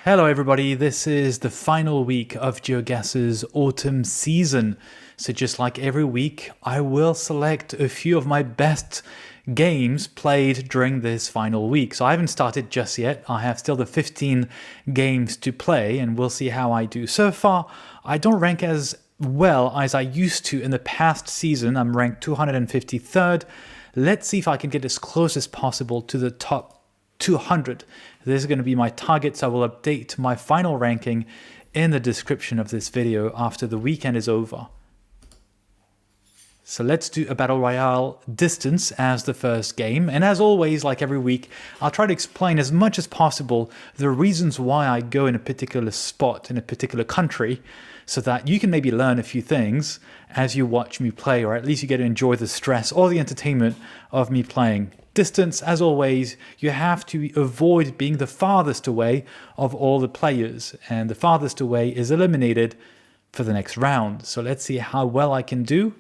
Hello everybody, this is the final week of GeoGuess's autumn season. So just like every week, I will select a few of my best games played during this final week. So I haven't started just yet. I have still the 15 games to play and we'll see how I do. So far, I don't rank as well as I used to in the past season. I'm ranked 253rd. Let's see if I can get as close as possible to the top 200. This is going to be my target, so I will update my final ranking in the description of this video after the weekend is over. So let's do a Battle Royale distance as the first game. And as always, like every week, I'll try to explain as much as possible the reasons why I go in a particular spot in a particular country, so that you can maybe learn a few things as you watch me play, or at least you get to enjoy the stress or the entertainment of me playing. Distance, as always, you have to avoid being the farthest away of all the players, and the farthest away is eliminated for the next round. So let's see how well I can do.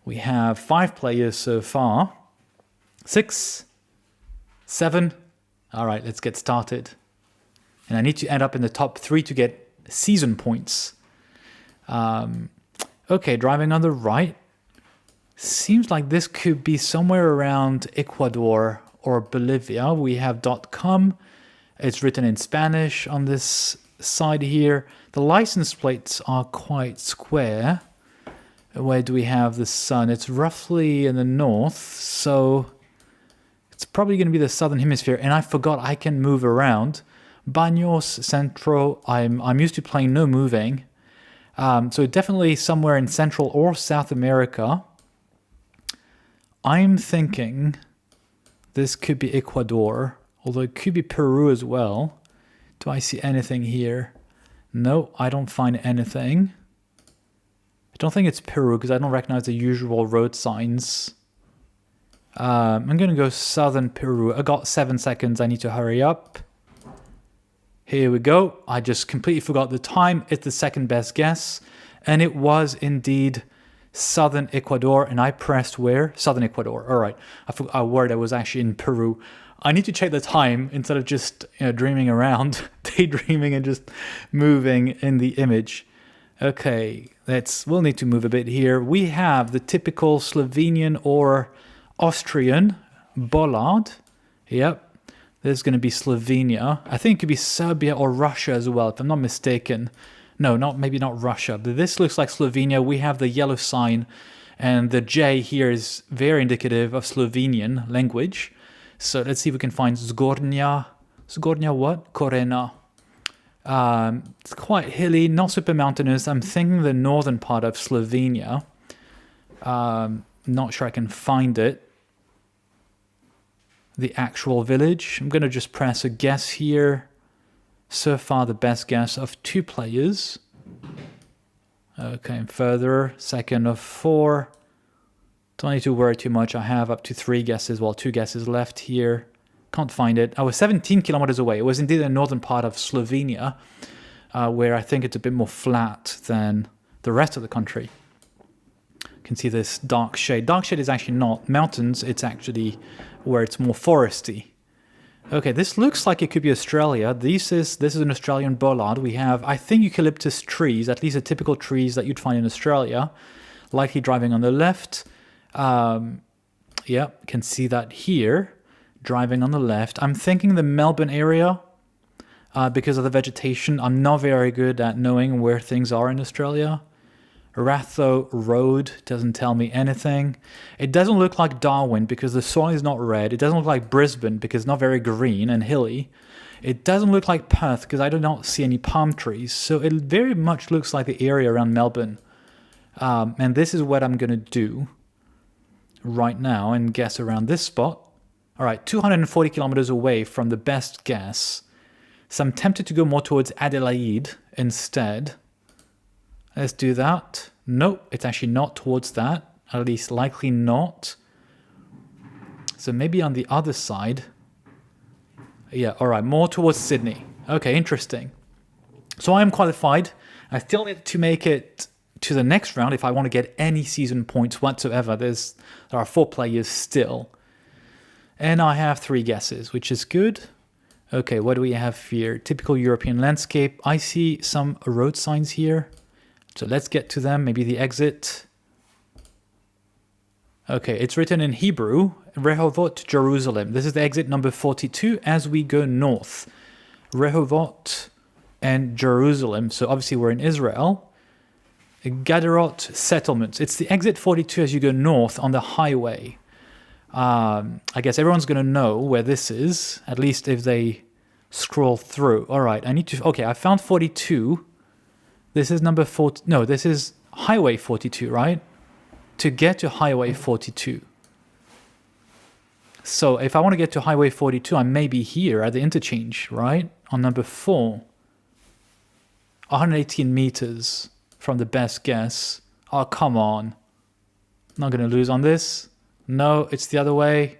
We have 5 players so far. 6, 7. All right, let's get started. And I need to end up in the top 3 to get season points. Okay, driving on the right. Seems like this could be somewhere around Ecuador or Bolivia. We have .com. It's written in Spanish on this side here. The license plates are quite square. Where do we have the sun? It's roughly in the north, so it's probably going to be the southern hemisphere. And I forgot I can move around. Baños Centro. I'm used to playing no moving. So definitely somewhere in Central or South America. I'm thinking this could be Ecuador, although it could be Peru as well. Do I see anything here? No, I don't find anything. I don't think it's Peru because I don't recognize the usual road signs. I'm going to go southern Peru. I got 7 seconds. I need to hurry up. Here we go. I just completely forgot the time. It's the second best guess. And it was indeed southern Ecuador. And I pressed where? Southern Ecuador. All right. I worried I was actually in Peru. I need to check the time instead of just dreaming around, daydreaming and just moving in the image. Okay. We'll need to move a bit here. We have the typical Slovenian or Austrian bollard. Yep. There's going to be Slovenia. I think it could be Serbia or Russia as well, if I'm not mistaken. No, maybe not Russia. But this looks like Slovenia. We have the yellow sign, and the J here is very indicative of Slovenian language. So let's see if we can find Zgornja. Zgornja what? Korena. It's quite hilly, not super mountainous. I'm thinking the northern part of Slovenia. Not sure I can find it. The actual village. I'm going to just press a guess here. So far, the best guess of 2 players. Okay, further. Second of 4. Don't need to worry too much. I have up to 3 guesses, well, 2 guesses left here. Can't find it. I was 17 kilometers away. It was indeed the northern part of Slovenia, where I think it's a bit more flat than the rest of the country. You can see this dark shade. Dark shade is actually not mountains. It's actually where it's more foresty. Okay, this looks like it could be Australia. This is an Australian bollard. We have, I think, eucalyptus trees, at least the typical trees that you'd find in Australia. Likely driving on the left. Yeah, can see that here. Driving on the left. I'm thinking the Melbourne area because of the vegetation. I'm not very good at knowing where things are in Australia. Ratho Road doesn't tell me anything. It doesn't look like Darwin because the soil is not red. It doesn't look like Brisbane because it's not very green and hilly. It doesn't look like Perth because I do not see any palm trees. So it very much looks like the area around Melbourne. And this is what I'm going to do right now and guess around this spot. All right, 240 kilometers away from the best guess. So I'm tempted to go more towards Adelaide instead. Let's do that. Nope, it's actually not towards that. At least likely not. So maybe on the other side. Yeah, all right, more towards Sydney. Okay, interesting. So I am qualified. I still need to make it to the next round if I want to get any season points whatsoever. There are 4 players still. And I have 3 guesses, which is good. Okay, what do we have here? Typical European landscape. I see some road signs here. So let's get to them. Maybe the exit. Okay, it's written in Hebrew. Rehovot, Jerusalem. This is the exit number 42 as we go north. Rehovot and Jerusalem. So obviously we're in Israel. Gaderot settlements. It's the exit 42 as you go north on the highway. I guess everyone's going to know where this is, at least if they scroll through. All right, I need to... Okay, I found 42. This is number 40... No, this is highway 42, right? To get to highway 42. So if I want to get to highway 42, I may be here at the interchange, right? On number 4. 118 meters from the best guess. Oh, come on. Not going to lose on this. No, it's the other way.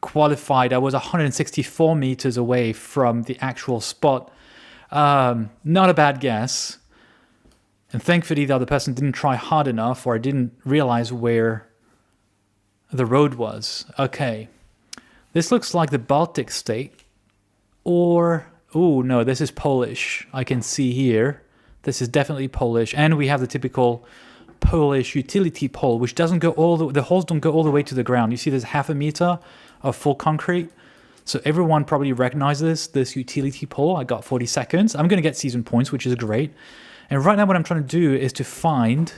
Qualified. I was 164 meters away from the actual spot. Not a bad guess. And thankfully the other person didn't try hard enough, or I didn't realize where the road was. Okay. This looks like the Baltic state. Or... Oh, no, this is Polish. I can see here. This is definitely Polish. And we have the typical Polish utility pole, which doesn't go all the holes don't go all the way to the ground. You see there's half a meter of full concrete. So everyone probably recognizes this utility pole. I got 40 seconds. I'm going to get season points, which is great. And right now what I'm trying to do is to find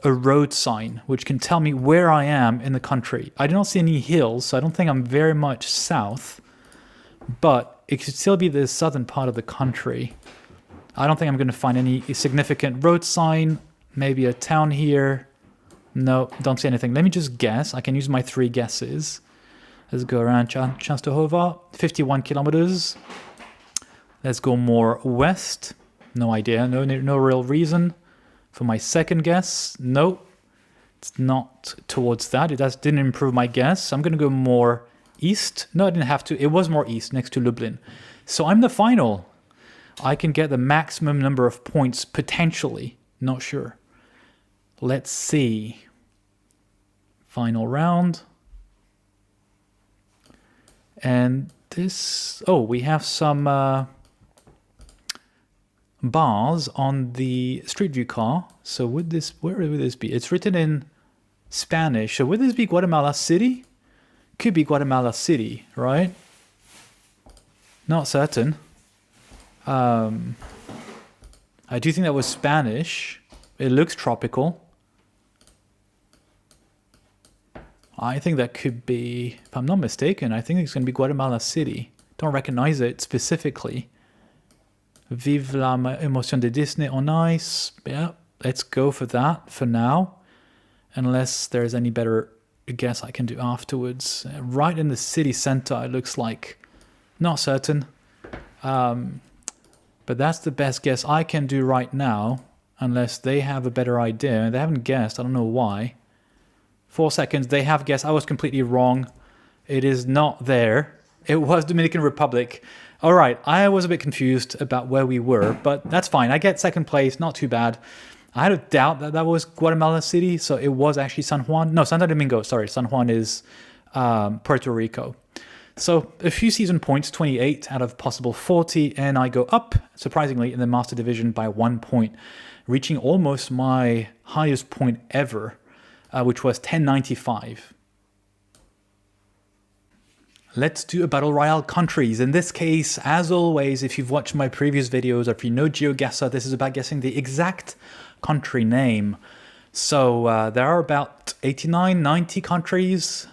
a road sign, which can tell me where I am in the country. I do not see any hills, so I don't think I'm very much south. But it could still be the southern part of the country. I don't think I'm going to find any significant road sign. Maybe a town here. No, don't see anything. Let me just guess. I can use my 3 guesses. Let's go around Częstochowa. 51 kilometers. Let's go more west. No idea. No real reason. For my second guess, no. It's not towards that. It didn't improve my guess. I'm going to go more east. No, I didn't have to. It was more east, next to Lublin. So I'm the final. I can get the maximum number of points, potentially. Not sure. Let's see. Final round. And this... Oh, we have some bars on the Street View car. So where would this be? It's written in Spanish. So would this be Guatemala City? Could be Guatemala City, right? Not certain. I do think that was Spanish. It looks tropical. I think that could be, if I'm not mistaken, I think it's going to be Guatemala City. Don't recognize it specifically. Vive la emoción de Disney on ice. Yeah, let's go for that for now. Unless there's any better guess I can do afterwards. Right in the city center, it looks like. Not certain. But that's the best guess I can do right now. Unless they have a better idea. They haven't guessed. I don't know why. 4 seconds. They have guessed. I was completely wrong. It is not there. It was Dominican Republic. All right. I was a bit confused about where we were. But that's fine. I get second place. Not too bad. I had a doubt that that was Guatemala City. So it was actually San Juan. No, Santo Domingo. Sorry. San Juan is Puerto Rico. So a few season points, 28 out of possible 40. And I go up, surprisingly, in the Master Division by 1 point. Reaching almost my highest point ever, which was 1095. Let's do a Battle Royale countries. In this case, as always, if you've watched my previous videos or if you know GeoGuessr, this is about guessing the exact country name. So there are about 89, 90 countries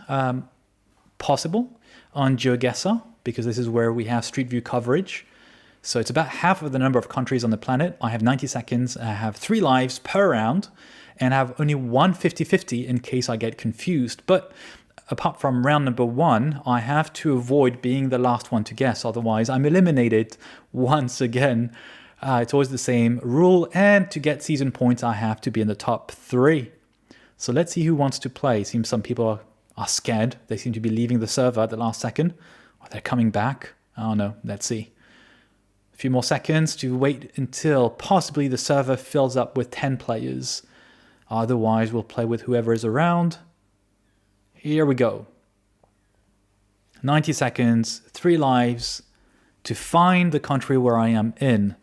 possible on GeoGuessr, because this is where we have Street View coverage. So it's about half of the number of countries on the planet. I have 90 seconds, I have 3 lives per round, and I have only one 50-50 in case I get confused. But apart from round number 1, I have to avoid being the last one to guess, otherwise I'm eliminated once again. It's always the same rule, and to get season points I have to be in the top 3. So let's see who wants to play. Seems some people are scared. They seem to be leaving the server at the last second. Or they're coming back. I don't know. Let's see. A few more seconds to wait until possibly the server fills up with 10 players. Otherwise, we'll play with whoever is around. Here we go. 90 seconds, 3 lives to find the country where I am in.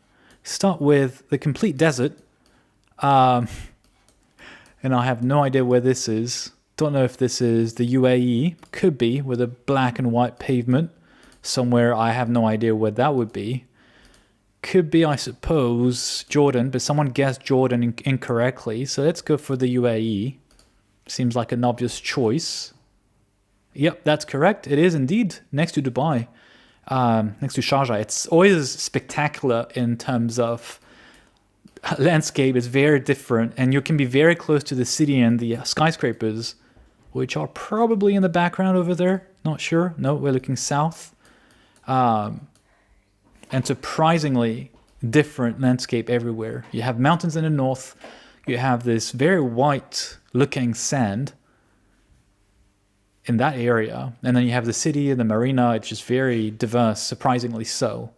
Start with the complete desert. And I have no idea where this is. Don't know if this is the UAE. Could be, with a black and white pavement. Somewhere I have no idea where that would be. Could be, I suppose, Jordan, but someone guessed Jordan incorrectly. So let's go for the UAE. Seems like an obvious choice. Yep, that's correct. It is indeed next to Dubai, next to Sharjah. It's always spectacular in terms of landscape. It's very different, and you can be very close to the city and the skyscrapers, which are probably in the background over there. Not sure. No, we're looking south. And surprisingly different landscape everywhere. You have mountains in the north. You have this very white-looking sand in that area. And then you have the city and the marina. It's just very diverse, surprisingly so.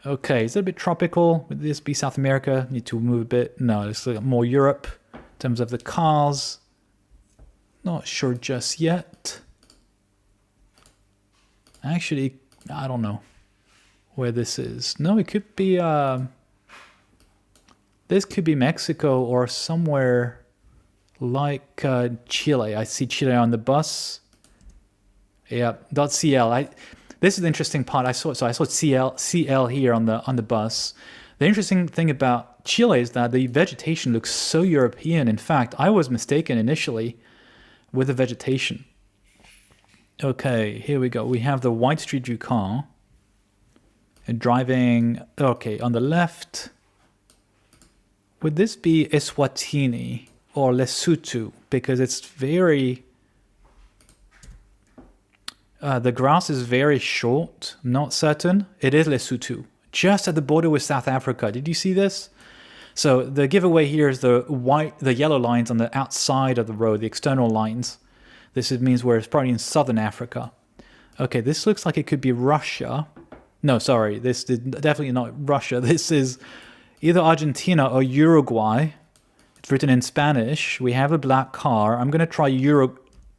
Okay, is it a bit tropical? Would this be South America? Need to move a bit. No, it's more Europe in terms of the cars. Not sure just yet. Actually, I don't know where this is. No, it could be... this could be Mexico or somewhere like Chile. I see Chile on the bus. Yeah, .cl. This is the interesting part. I saw CL here on the bus. The interesting thing about Chile is that the vegetation looks so European. In fact, I was mistaken initially with the vegetation. Okay, here we go. We have the white Street View car. And driving, okay, on the left. Would this be Eswatini or Lesotho? Because it's very... the grass is very short. I'm not certain. It is Lesotho. Just at the border with South Africa. Did you see this? So the giveaway here is the yellow lines on the outside of the road, the external lines. This means we're probably in southern Africa. Okay, this looks like it could be Russia. No, sorry, this is definitely not Russia. This is either Argentina or Uruguay. It's written in Spanish. We have a black car. I'm going to try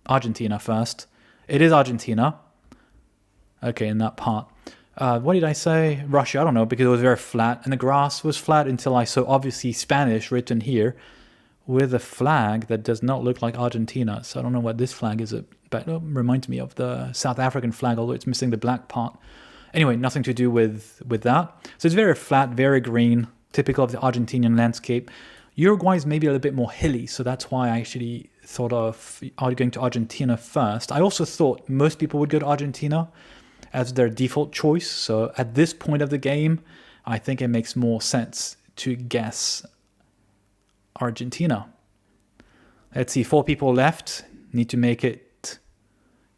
Argentina first. It is Argentina. Okay, in that part. What did I say? Russia, I don't know, because it was very flat. And the grass was flat until I saw obviously Spanish written here with a flag that does not look like Argentina. So I don't know what this flag is, but it reminds me of the South African flag, although it's missing the black part. Anyway, nothing to do with that. So it's very flat, very green, typical of the Argentinian landscape. Uruguay is maybe a little bit more hilly, so that's why I actually thought of going to Argentina first. I also thought most people would go to Argentina as their default choice. So at this point of the game, I think it makes more sense to guess Argentina. Let's see, 4 people left. Need to make it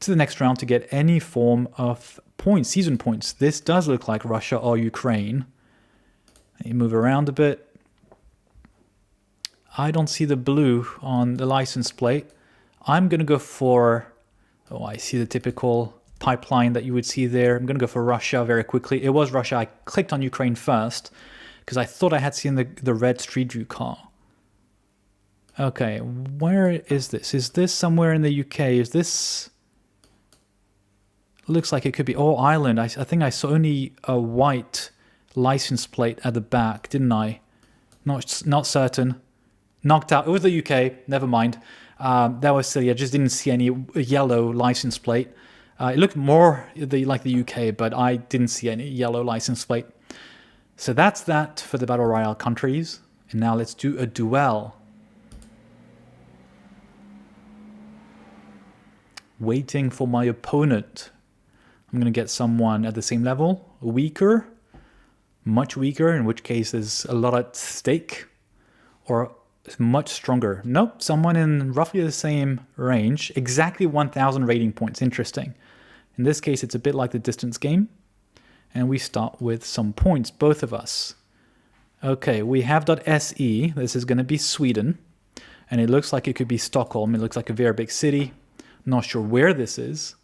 to the next round to get any form of points, season points. This does look like Russia or Ukraine. You move around a bit. I don't see the blue on the license plate. I'm going to go for... Oh, I see the typical pipeline that you would see there. I'm going to go for Russia very quickly. It was Russia. I clicked on Ukraine first because I thought I had seen the red Street View car. Okay, where is this? Is this somewhere in the UK? Is this... Looks like it could be... Oh, Ireland. I think I saw only a white license plate at the back, didn't I? Not certain. Knocked out. It was the UK. Never mind. That was silly. I just didn't see any yellow license plate. It looked more like the UK, but I didn't see any yellow license plate. So that's that for the Battle Royale countries. And now let's do a duel. Waiting for my opponent. I'm going to get someone at the same level. Weaker. Much weaker, in which case there's a lot at stake. Or much stronger. Nope, someone in roughly the same range. Exactly 1,000 rating points. Interesting. In this case, it's a bit like the distance game. And we start with some points, both of us. Okay, we have .se. This is going to be Sweden. And it looks like it could be Stockholm. It looks like a very big city. Not sure where this is.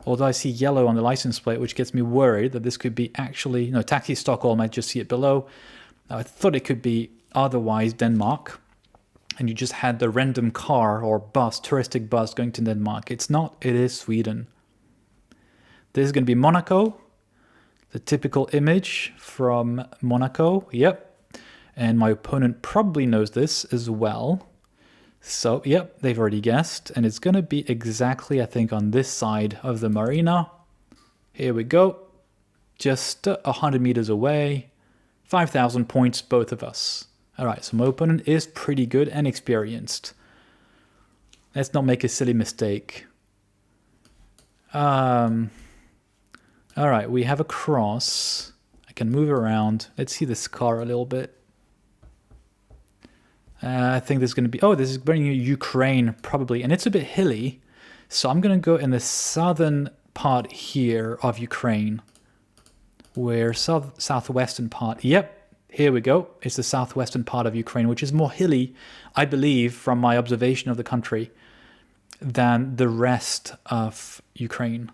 Although I see yellow on the license plate, which gets me worried that this could be actually... No, Taxi Stockholm, I just see it below. I thought it could be otherwise Denmark. and you just had the random car or bus, touristic bus going to Denmark. It's not, it is Sweden. This is going to be Monaco, the typical image from Monaco. Yep. And my opponent probably knows this as well. So, yep, they've already guessed. And it's going to be exactly, I think, on this side of the marina. Here we go. Just 100 meters away. 5,000 points, both of us. All right, so my opponent is pretty good and experienced. Let's not make a silly mistake. All right, we have a cross. I can move around. Let's see this car a little bit. I think there's going to be... Oh, this is bringing Ukraine, probably. And it's a bit hilly. So I'm going to go in the southern part here of Ukraine. Where southwestern part... Yep, here we go. It's the southwestern part of Ukraine, which is more hilly, I believe, from my observation of the country, than the rest of Ukraine.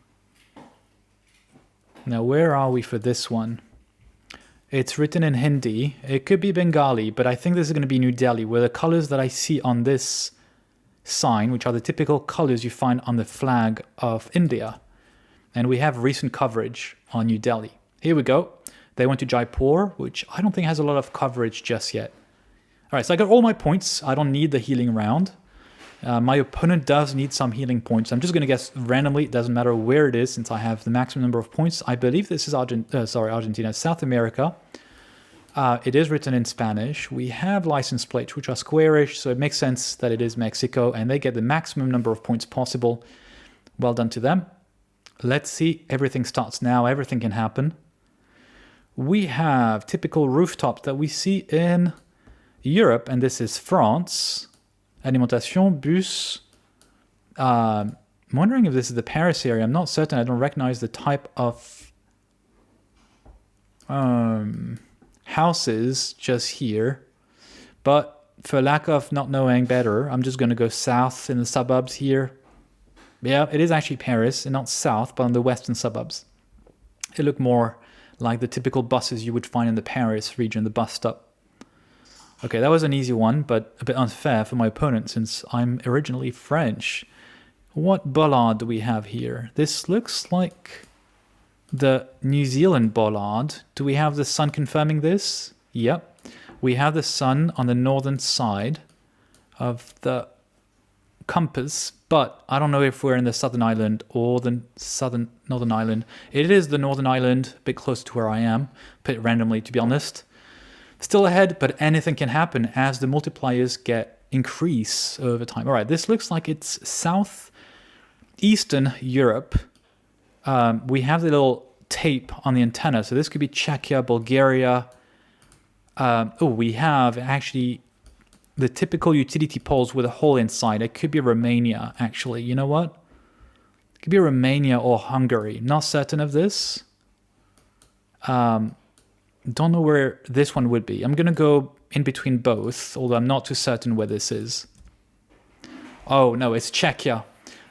Now, where are we for this one? It's written in Hindi. It could be Bengali, but I think this is going to be New Delhi, where the colors that I see on this sign, which are the typical colors you find on the flag of India. And we have recent coverage on New Delhi. Here we go. They went to Jaipur, which I don't think has a lot of coverage just yet. All right, so I got all my points. I don't need the healing round. My opponent does need some healing points. I'm just going to guess randomly. It doesn't matter where it is since I have the maximum number of points. I believe this is Argentina, South America. It is written in Spanish. We have license plates, which are squarish, so it makes sense that it is Mexico, and they get the maximum number of points possible. Well done to them. Let's see. Everything starts now. Everything can happen. We have typical rooftops that we see in Europe, and this is France. Alimentation, bus. I'm wondering if this is the Paris area. I'm not certain. I don't recognize the type of houses just here. But for lack of not knowing better, I'm just going to go south in the suburbs here. Yeah, it is actually Paris, and not south, but on the western suburbs. It looked more like the typical buses you would find in the Paris region, the bus stop. Okay, that was an easy one, but a bit unfair for my opponent since I'm originally French. What bollard do we have here? This looks like the New Zealand bollard. Do we have the sun confirming this? Yep. We have the sun on the northern side of the compass, but I don't know if we're in the southern island or the northern island. It is the northern island, a bit close to where I am, put it randomly to be honest. Still ahead, but anything can happen as the multipliers increase over time. All right, this looks like it's southeastern Europe. We have the little tape on the antenna, so this could be Czechia, Bulgaria. We have actually the typical utility poles with a hole inside. It could be Romania, actually. You know what? It could be Romania or Hungary. Not certain of this. Don't know where this one would be. I'm going to go in between both, although I'm not too certain where this is. Oh, no, it's Czechia.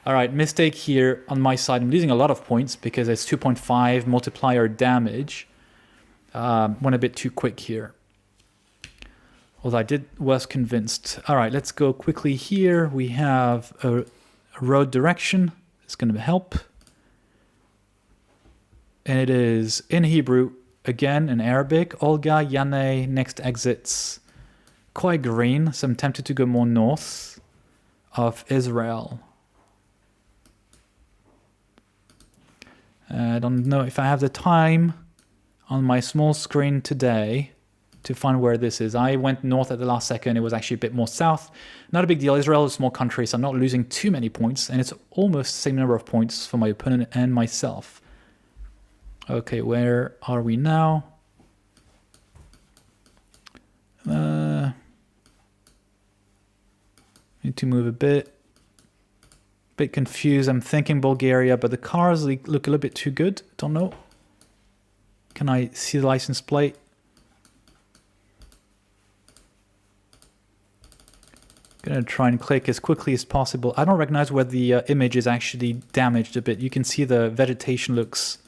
All right, mistake here on my side. I'm losing a lot of points because it's 2.5 multiplier damage. Went a bit too quick here. Although I was convinced. All right, let's go quickly here. We have a road direction. It's going to help. And it is in Hebrew. Again, in Arabic, Olga, Yane, next exits. Quite green, so I'm tempted to go more north of Israel. I don't know if I have the time on my small screen today to find where this is. I went north at the last second. It was actually a bit more south. Not a big deal. Israel is a small country, so I'm not losing too many points, and it's almost the same number of points for my opponent and myself. Okay, where are we now? Need to move a bit. Bit confused. I'm thinking Bulgaria, but the cars look a little bit too good. Don't know. Can I see the license plate? Gonna try and click as quickly as possible. I don't recognize where the image is actually damaged a bit. You can see the vegetation looks...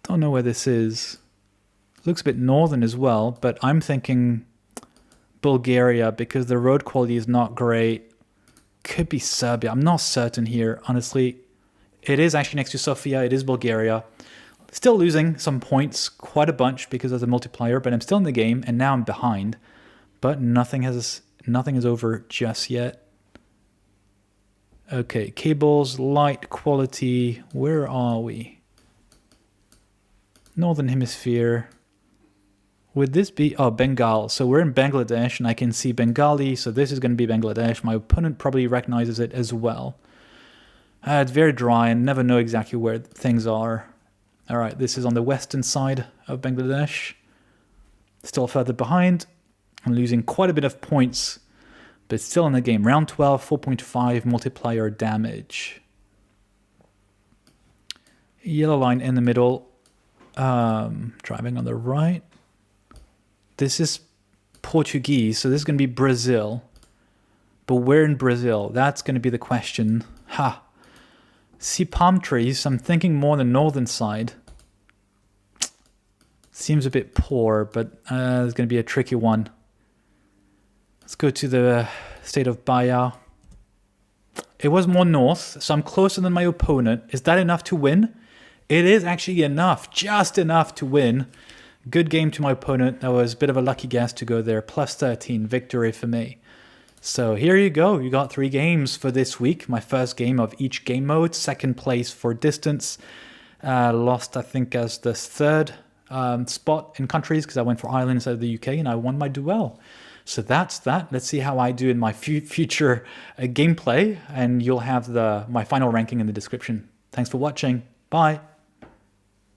Don't know where this is. Looks a bit northern as well, but I'm thinking Bulgaria because the road quality is not great. Could be Serbia. I'm not certain here, honestly. It is actually next to Sofia. It is Bulgaria. Still losing some points, quite a bunch because of the multiplier, but I'm still in the game, and now I'm behind. But nothing is over just yet. Okay, cables, light, quality. Where are we? Northern Hemisphere. Would this be... Oh, Bengal. So we're in Bangladesh, and I can see Bengali, so this is going to be Bangladesh. My opponent probably recognizes it as well. It's very dry and never know exactly where things are. All right, this is on the western side of Bangladesh. Still further behind. I'm losing quite a bit of points, but still in the game. Round 12, 4.5 multiplier damage. Yellow line in the middle. Driving on the right. This is Portuguese, so this is going to be Brazil. But where in Brazil? That's going to be the question. Ha! See palm trees. I'm thinking more on the northern side. Seems a bit poor, but it's going to be a tricky one. Let's go to the state of Bahia. It was more north, so I'm closer than my opponent. Is that enough to win? It is actually enough, just enough to win. Good game to my opponent. That was a bit of a lucky guess to go there. Plus 13, victory for me. So here you go. You got 3 games for this week. My first game of each game mode. Second place for distance. Lost, I think, as the third spot in countries because I went for Ireland instead of the UK, and I won my duel. So that's that. Let's see how I do in my future gameplay, and you'll have my final ranking in the description. Thanks for watching. Bye.